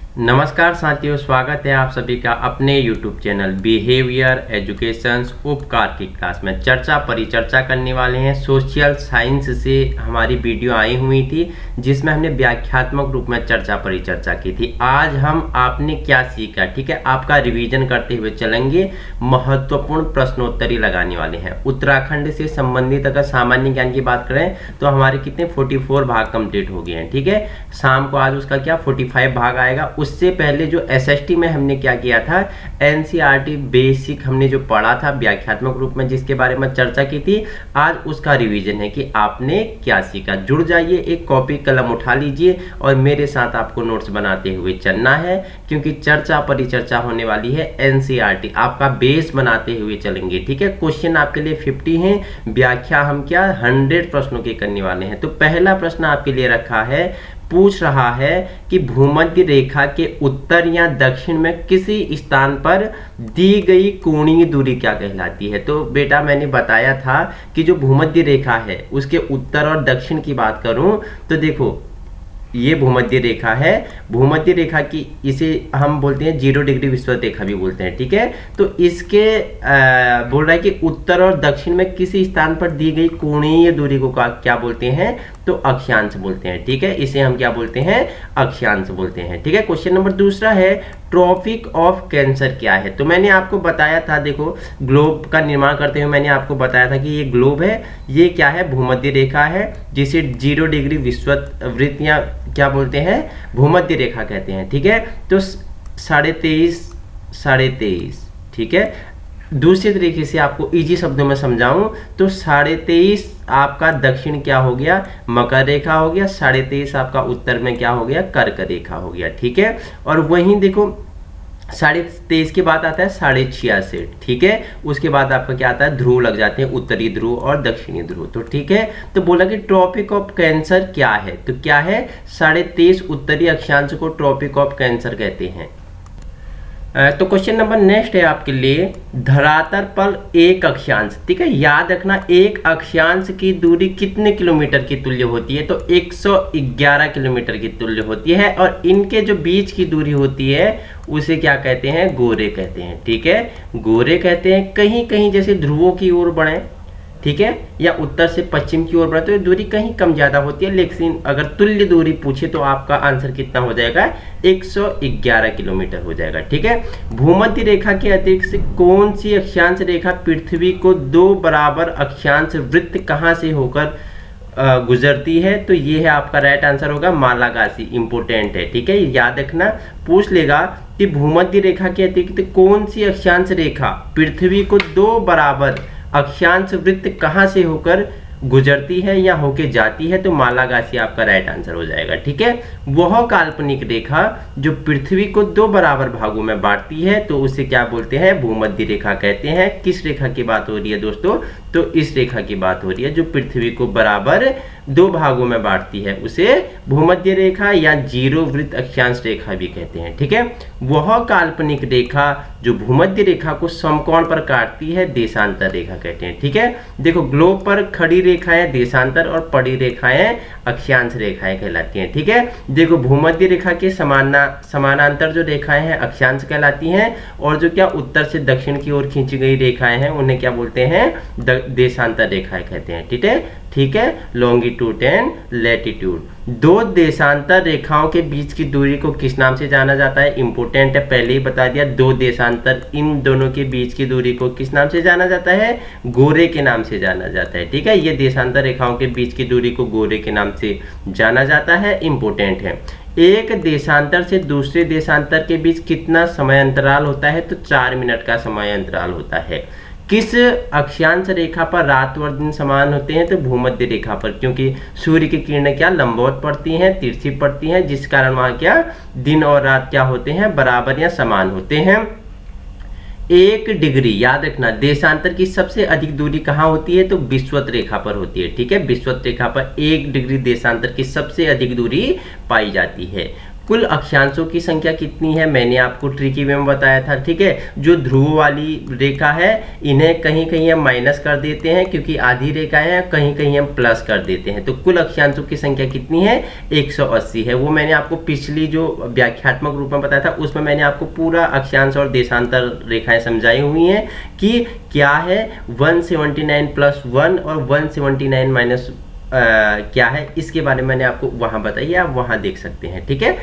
नमस्कार साथियों, स्वागत है आप सभी का अपने YouTube चैनल बिहेवियर एजुकेशंस उपकार की क्लास में। चर्चा परिचर्चा करने वाले हैं। सोशल साइंस से हमारी वीडियो आई हुई थी जिसमें हमने व्याख्यात्मक रूप में चर्चा परिचर्चा की थी। आज हम आपने क्या सीखा, ठीक है, आपका रिवीजन करते हुए चलेंगे। महत्वपूर्ण प्रश्नोत्तरी लगाने वाले हैं। उत्तराखंड से संबंधित अगर सामान्य ज्ञान की बात करें तो हमारे कितने 44 भाग कंप्लीट हो गए हैं, ठीक है। शाम को आज उसका क्या 45 भाग आएगा। उससे पहले जो एसएसटी में हमने क्या किया था, एनसीईआरटी बेसिक हमने जो पढ़ा था व्याख्यात्मक रूप में, जिसके बारे में चर्चा की थी, आज उसका रिवीजन है कि आपने क्या सीखा। जुड़ जाइए, एक कॉपी कलम उठा लीजिए और मेरे साथ आपको नोट्स बनाते हुए चलना है, क्योंकि चर्चा परिचर्चा होने वाली है। एनसीईआरटी आपका बेस बनाते हुए चलेंगे, ठीक है। क्वेश्चन आपके लिए 50 हैं, व्याख्या हम क्या 100 प्रश्नों की करने वाले हैं। तो पहला प्रश्न आपके लिए रखा है, पूछ रहा है कि भूमध्य रेखा के उत्तर या दक्षिण में किसी स्थान पर दी गई कोणीय दूरी क्या कहलाती है। तो बेटा मैंने बताया था कि जो भूमध्य रेखा है उसके उत्तर और दक्षिण की बात करूं तो देखो, ये भूमध्य रेखा है। भूमध्य रेखा की इसे हम बोलते हैं 0 डिग्री विषुवत रेखा भी बोलते हैं, ठीक है। तो इसके बोल रहा है कि उत्तर और दक्षिण में किसी स्थान पर दी गई कोणीय दूरी को क्या बोलते हैं, तो अक्षांश बोलते हैं, ठीक है। इसे हम क्या बोलते हैं, अक्षांश बोलते हैं, ठीक है। क्वेश्चन नंबर दूसरा है, ट्रॉपिक ऑफ कैंसर क्या है। तो मैंने आपको बताया था, देखो ग्लोब का निर्माण करते हुए मैंने आपको बताया था कि ये ग्लोब है, ये क्या है, भूमध्य रेखा है, जिसे 0 डिग्री विषुवत वृत्त या क्या बोलते हैं, भूमध्य रेखा कहते हैं, ठीक है। तो 23.5, ठीक है। दूसरे तरीके से आपको इजी शब्दों में समझाऊं तो 23.5 आपका दक्षिण क्या हो गया, मकर रेखा हो गया। 23.5 आपका उत्तर में क्या हो गया, कर्क रेखा हो गया, ठीक है। और वहीं देखो 23.5 के बाद आता है 86.5, ठीक है। उसके बाद आपका क्या आता है, ध्रुव लग जाते हैं, उत्तरी ध्रुव और दक्षिणी ध्रुव। तो ठीक है, तो बोला कि ट्रॉपिक ऑफ कैंसर क्या है, तो क्या है, 23.5 उत्तरी अक्षांश को ट्रॉपिक ऑफ कैंसर कहते हैं। तो क्वेश्चन नंबर नेक्स्ट है आपके लिए, धरातल पर एक अक्षांश, ठीक है, याद रखना एक अक्षांश की दूरी कितने किलोमीटर की तुल्य होती है, तो 111 किलोमीटर की तुल्य होती है। और इनके जो बीच की दूरी होती है उसे क्या कहते हैं, गोरे कहते हैं, ठीक है, गोरे कहते हैं। कहीं कहीं जैसे ध्रुवों की ओर बढ़े, ठीक है, या उत्तर से पश्चिम की ओर बढ़े तो दूरी कहीं कम ज्यादा होती है, लेकिन अगर तुल्य दूरी पूछे तो आपका आंसर कितना हो जाएगा, 111 किलोमीटर हो जाएगा, ठीक है। भूमध्य रेखा के अतिरिक्त कौन सी अक्षांश रेखा पृथ्वी को 2 बराबर अक्षांश वृत्त कहां से होकर गुजरती है, तो ये है आपका राइट आंसर होगा मालागासी। इंपोर्टेंट है, ठीक है, याद रखना, पूछ लेगा कि भूमध्य रेखा के अतिरिक्त कौन सी अक्षांश रेखा पृथ्वी को 2 बराबर अक्षांश वृत्त कहां से होकर गुजरती है या होके जाती है, तो मालागासी आपका राइट आंसर हो जाएगा, ठीक है। वह काल्पनिक रेखा जो पृथ्वी को 2 बराबर भागों में बांटती है तो उसे क्या बोलते हैं, भूमध्य रेखा कहते हैं। किस रेखा की बात हो रही है दोस्तों, तो इस रेखा की बात हो रही है जो पृथ्वी को बराबर 2 भागों में बांटती है, उसे भूमध्य रेखा या 0 वृत्त अक्षांश रेखा भी कहते हैं, ठीक है। वह काल्पनिक रेखा जो भूमध्य रेखा को समकोण पर काटती है देशांतर रेखा कहते हैं, ठीक है। देखो ग्लोब पर खड़ी रेखाएं देशांतर और पड़ी रेखाएं अक्षांश रेखाएं कहलाती हैं, ठीक है। देखो भूमध्य रेखा के समानांतर जो रेखाएं हैं अक्षांश कहलाती हैं, और जो क्या उत्तर से दक्षिण की ओर खींची गई रेखाएं हैं उन्हें क्या बोलते हैं, देशांतर रेखाएं कहते हैं, ठीक है, ठीक है। लॉन्गिट्यूड एंड लैटिट्यूड, 2 देशांतर रेखाओं के बीच की दूरी को किस नाम से जाना जाता है, इंपोर्टेंट है, पहले ही बता दिया। 2 देशांतर, इन दोनों के बीच की दूरी को किस नाम से जाना जाता है, गोरे के नाम से जाना जाता है, ठीक है। ये देशांतर रेखाओं के बीच की दूरी को गोरे के नाम से जाना जाता है, इंपोर्टेंट है। एक देशांतर से दूसरे देशांतर के बीच कितना समय अंतराल होता है, तो 4 मिनट का समय अंतराल होता है। किस अक्षांश रेखा पर रात और दिन समान होते हैं, तो भूमध्य रेखा पर, क्योंकि सूर्य की किरणें क्या लंबवत पड़ती हैं, तिरछी पड़ती हैं, जिस कारण वहां क्या दिन और रात क्या होते हैं, बराबर या समान होते हैं। 1 डिग्री, याद रखना, देशांतर की सबसे अधिक दूरी कहाँ होती है, तो विषुवत रेखा पर होती है, ठीक है। विषुवत रेखा पर 1 डिग्री देशांतर की सबसे अधिक दूरी पाई जाती है। कुल अक्षांशों की संख्या कितनी है मैंने आपको ट्रिकी वे में बताया था, ठीक है। जो ध्रुव वाली रेखा है इन्हें कहीं कहीं हम माइनस कर देते हैं क्योंकि आधी रेखा है, कहीं कहीं हम प्लस कर देते हैं। तो कुल अक्षांशों की संख्या कितनी है 180 है। वो मैंने आपको पिछली जो व्याख्यात्मक रूप में बताया था उसमें मैंने आपको पूरा अक्षांश और देशांतर रेखाएं समझाई हुई हैं कि क्या है 179 + 1 और 179 माइनस क्या है, इसके बारे में मैंने आपको वहां बताइए, आप वहां देख सकते हैं, ठीक है।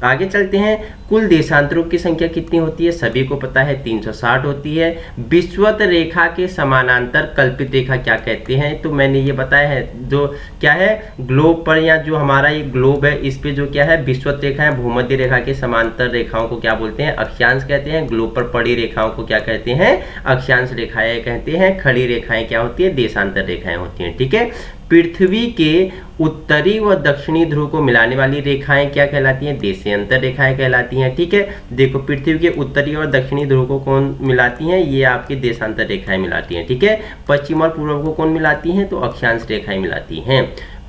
आगे चलते हैं। कुल देशांतरों की संख्या कितनी होती है सभी को पता है 360 होती है। विषुवत रेखा के समानांतर कल्पित रेखा क्या कहते हैं, तो मैंने ये बताया है जो क्या है ग्लोब पर या जो हमारा ये ग्लोब है इस पे जो क्या है विषुवत रेखा है, भूमध्य रेखा के समांतर रेखाओं को क्या बोलते हैं अक्षांश कहते हैं। ग्लोब पर पड़ी रेखाओं को क्या कहते हैं अक्षांश रेखाएं कहते हैं। खड़ी रेखाएं क्या होती है देशांतर रेखाएं होती हैं, ठीक है। पृथ्वी के उत्तरी व दक्षिणी ध्रुव को मिलाने वाली रेखाएं क्या कहलाती हैं देशांतर रेखाएं कहलाती हैं, ठीक है। देखो पृथ्वी के उत्तरी और दक्षिणी ध्रुव को कौन मिलाती हैं, ये आपकी देशांतर रेखाएं मिलाती हैं, ठीक है। पश्चिम और पूर्व को कौन मिलाती हैं, तो अक्षांश रेखाएं मिलाती हैं।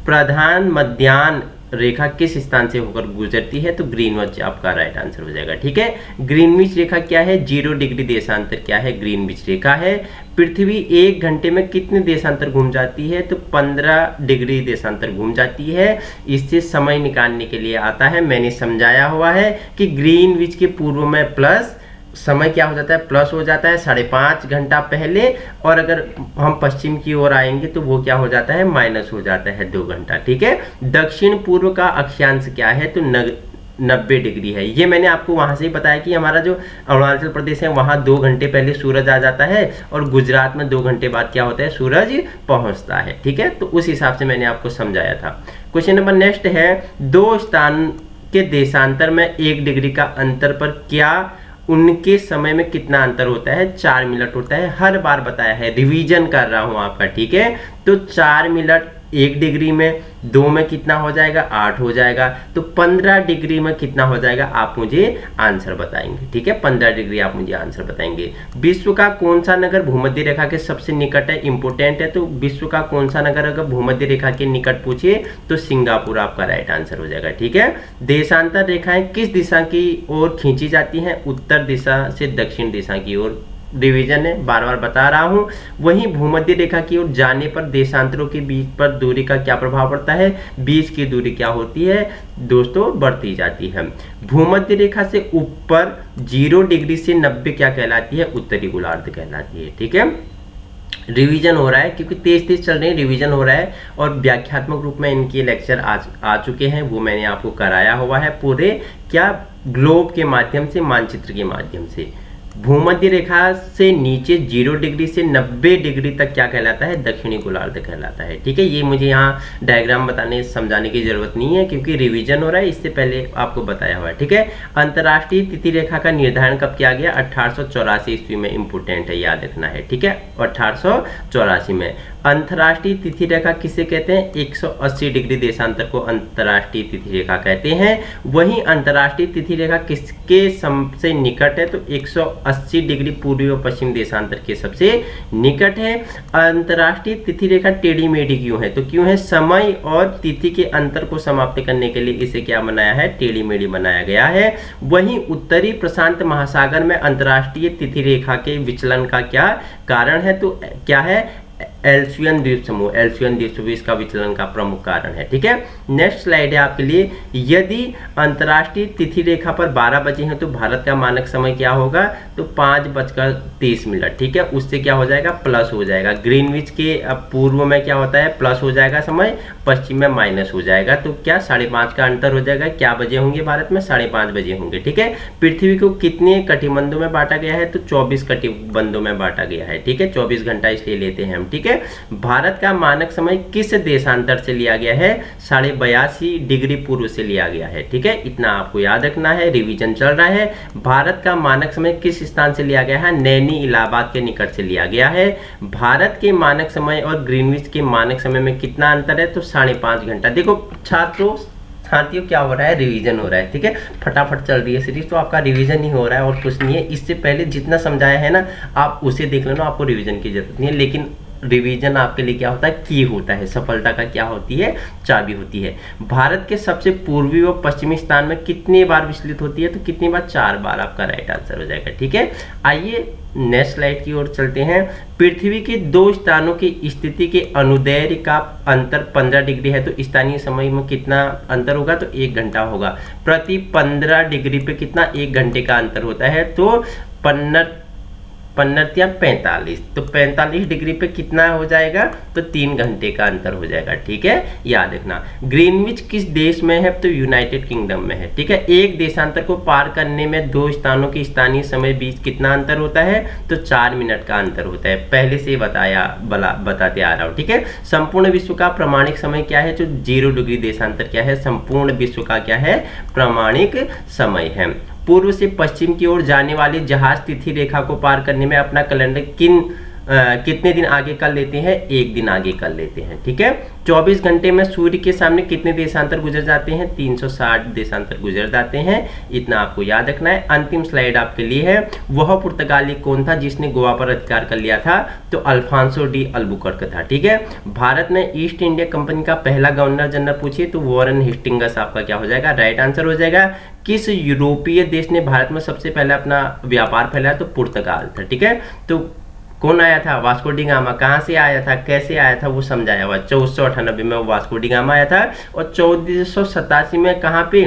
प्रधान मध्याह्न रेखा किस स्थान से होकर गुजरती है, तो ग्रीनविच आपका राइट आंसर हो जाएगा, ठीक है। ग्रीनविच रेखा क्या है 0 डिग्री देशांतर क्या है ग्रीनविच रेखा है। पृथ्वी 1 घंटे में कितने देशांतर घूम जाती है, तो 15 डिग्री देशांतर घूम जाती है। इससे समय निकालने के लिए आता है, मैंने समझाया हुआ है कि ग्रीनविच के पूर्व में प्लस समय क्या हो जाता है प्लस हो जाता है 5.5 घंटा पहले, और अगर हम पश्चिम की ओर आएंगे तो वो क्या हो जाता है माइनस हो जाता है 2 घंटा, ठीक है। दक्षिण पूर्व का अक्षांश क्या है, तो 90 डिग्री है। ये मैंने आपको वहां से ही बताया कि हमारा जो अरुणाचल प्रदेश है वहां 2 घंटे पहले सूरज आ जाता है और गुजरात में 2 घंटे बाद क्या होता है सूरज पहुंचता है, ठीक है। तो उस हिसाब से मैंने आपको समझाया था। क्वेश्चन नंबर नेक्स्ट है 2 स्थान के देशांतर में 1 डिग्री का अंतर पर क्या उनके समय में कितना अंतर होता है, 4 मिनट होता है। हर बार बताया है, रिवीजन कर रहा हूं आपका, ठीक है। तो 4 मिनट 1 डिग्री में, 2 में कितना हो जाएगा 8 हो जाएगा, तो 15 डिग्री में कितना हो जाएगा आप मुझे आंसर बताएंगे, ठीक है। 15 डिग्री आप मुझे आंसर बताएंगे। विश्व का कौन सा नगर भूमध्य रेखा के सबसे निकट है, इंपोर्टेंट है। तो विश्व का कौन सा नगर अगर भूमध्य रेखा के निकट पूछिए तो सिंगापुर आपका राइट आंसर हो जाएगा, ठीक है। देशांतर रेखाएं किस दिशा की ओर खींची जाती हैं, उत्तर दिशा से दक्षिण दिशा की ओर। डिवीजन है, बार बार बता रहा हूं। वहीं भूमध्य रेखा की ओर जाने पर देशांतरों के बीच पर दूरी का क्या प्रभाव पड़ता है, बीच की दूरी क्या होती है दोस्तों बढ़ती जाती है। भूमध्य रेखा से ऊपर 0 डिग्री से 90 क्या कहलाती है, उत्तरी गोलार्ध कहलाती है, ठीक है। रिवीजन हो रहा है क्योंकि तेज चल रहे हैं, रिवीजन हो रहा है और व्याख्यात्मक रूप में इनके लेक्चर आ चुके हैं, वो मैंने आपको कराया हुआ है पूरे क्या ग्लोब के माध्यम से, मानचित्र के माध्यम से। भूमध्य रेखा से नीचे 0 डिग्री से 90 डिग्री तक क्या कहलाता है, दक्षिणी गोलार्ध कहलाता है, ठीक है। ये मुझे यहाँ डायग्राम बताने समझाने की जरूरत नहीं है क्योंकि रिवीजन हो रहा है, इससे पहले आपको बताया हुआ है, ठीक है। अंतर्राष्ट्रीय तिथि रेखा का निर्धारण कब किया गया, 1884 ईस्वी में, इंपोर्टेंट है याद रखना है, ठीक है। 1884 में। अंतर्राष्ट्रीय तिथि रेखा किसे कहते हैं, 180 डिग्री देशांतर को अंतर्राष्ट्रीय तिथि रेखा कहते हैं। वहीं अंतर्राष्ट्रीय तिथि रेखा किसके सबसे निकट है, तो 180 डिग्री पूर्वी और पश्चिम देशांतर के सबसे निकट है। अंतर्राष्ट्रीय तिथि रेखा टेढ़ी मेढ़ी क्यों है, तो क्यों है, समय और तिथि के अंतर को समाप्त करने के लिए इसे क्या बनाया है, टेढ़ी मेढ़ी बनाया गया है। वहीं उत्तरी प्रशांत महासागर में अंतर्राष्ट्रीय तिथि रेखा के विचलन का क्या कारण है, तो क्या है एल्सियन द्वीप समूह, एल्सियन द्वीप समूह इसका विचलन का प्रमुख कारण है, ठीक है। नेक्स्ट स्लाइड है आपके लिए, यदि अंतर्राष्ट्रीय तिथि रेखा पर 12 बजे हैं तो भारत का मानक समय क्या होगा, तो 5:30, ठीक है। उससे क्या हो जाएगा प्लस हो जाएगा। ग्रीनविच के पूर्व में क्या होता है प्लस हो जाएगा समय, पश्चिम में माइनस हो जाएगा, तो क्या 5:30 का अंतर हो जाएगा। क्या बजे होंगे भारत में, 5:30 बजे होंगे, ठीक है। पृथ्वी को कितने कटिबंधों में बांटा गया है, तो 24 कटिबंधों में बांटा गया है, ठीक है। 24 घंटा इसलिए लेते हैं हम, ठीक है। भारत का मानक समय किस देशांतर से लिया गया है, 82.5 डिग्री पूर्व से लिया गया है, ठीक है। इतना आपको याद रखना है, रिवीजन चल रहा है। भारत का मानक समय किस स्थान से लिया गया है, नैनी इलाहाबाद के निकट से लिया गया है। भारत के मानक समय और ग्रीनविच के मानक समय में कितना अंतर है, तो 5.5 घंटा। देखो साथियों क्या हो रहा है, रिवीजन हो रहा है, ठीक है। फटाफट चल रही है सीरीज, तो आपका रिवीजन ही हो रहा है और कुछ नहीं है। इससे पहले जितना समझाया है ना आप उसे देख लेना, आपको रिवीजन की जरूरत नहीं है। लेकिन रिवीजन आपके लिए क्या होता है, की होता है, सफलता का क्या होती है, चाबी होती है। भारत के सबसे पूर्वी व पश्चिमी स्थान में कितनी बार विचलित होती है, तो कितनी बार, 4 बार आपका राइट आंसर हो जाएगा। ठीक है, आइए नेक्स्ट स्लाइड की ओर चलते हैं। पृथ्वी के 2 स्थानों की स्थिति के अनुदैर्ध्य का अंतर 15 डिग्री है, तो स्थानीय समय में कितना अंतर होगा, तो 1 घंटा होगा। प्रति 15 डिग्री पे कितना, 1 घंटे का अंतर होता है, तो 15 या 45, तो 45 डिग्री पे कितना हो जाएगा, तो 3 घंटे का अंतर हो जाएगा। ठीक है, याद रखना। ग्रीनविच किस देश में है, तो यूनाइटेड किंगडम में है। ठीक है, एक देशांतर को पार करने में 2 स्थानों के स्थानीय समय बीच कितना अंतर होता है, तो 4 मिनट का अंतर होता है, पहले से बताते आ रहा हूँ। ठीक है, संपूर्ण विश्व का प्रमाणिक समय क्या है, जो 0 डिग्री देशांतर क्या है, संपूर्ण विश्व का क्या है, प्रमाणिक समय है। पूर्व से पश्चिम की ओर जाने वाली जहाज तिथि रेखा को पार करने में अपना कैलेंडर कितने दिन आगे कर लेते हैं, 1 दिन आगे कर लेते हैं। ठीक है, 24 घंटे में सूर्य के सामने कितने देशांतर गुजर जाते हैं, 360 देशांतर गुजर जाते हैं, इतना आपको याद रखना है। अंतिम स्लाइड आपके लिए है, वह पुर्तगाली कौन था जिसने गोवा पर अधिकार कर लिया था, तो अल्फांसो डी अल्बुकर्क था। ठीक है, भारत में ईस्ट इंडिया कंपनी का पहला गवर्नर जनरल पूछिए तो वॉरेन हेस्टिंग्स आपका क्या हो जाएगा, राइट आंसर हो जाएगा। किस यूरोपीय देश ने भारत में सबसे पहले अपना व्यापार फैलाया, तो पुर्तगाल था। ठीक है, तो कौन आया था, वास्को डी गामा। कहाँ से आया था, कैसे आया था, वो समझाया हुआ। 1498 में वास्को डी गामा आया था, और 1487 में कहाँ पे,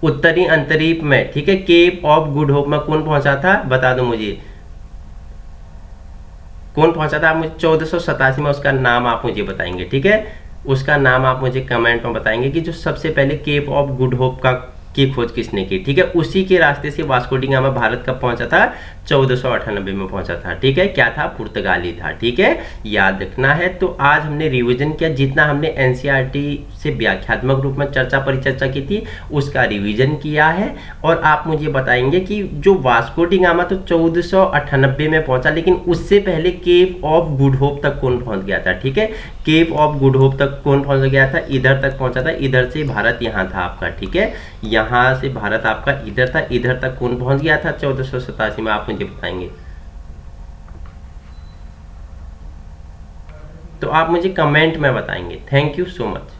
उत्तरी अंतरीप में। ठीक है, केप ऑफ गुड होप में कौन पहुंचा था, बता दो मुझे, कौन पहुंचा था, आप मुझे 1487 में उसका नाम आप मुझे बताएंगे। ठीक है, उसका नाम आप मुझे कमेंट में बताएंगे कि जो सबसे पहले केप ऑफ गुड होप की खोज किसने की। ठीक है, उसी के रास्ते से वास्को डी गामा भारत कब पहुंचा था, 1498 में पहुंचा था। ठीक है, क्या था, पुर्तगाली था। ठीक है, याद रखना है। तो आज हमने रिवीजन किया, जितना हमने एनसीईआरटी से व्याख्यात्मक रूप में परिचर्चा की थी उसका रिवीजन किया है। और आप मुझे बताएंगे कि जो वास्को डी गामा तो 1498 में पहुंचा, लेकिन उससे पहले केप ऑफ गुड होप तक कौन पहुंच गया था। ठीक है, केप ऑफ गुड होप तक कौन पहुंच गया था, इधर तक पहुंचा था, इधर से भारत यहाँ था आपका। ठीक है, यहाँ से भारत आपका इधर था, इधर तक कौन पहुंच गया था, 1487 में, आप मुझे बताएंगे। तो आप मुझे कमेंट में बताएंगे। Thank you so much.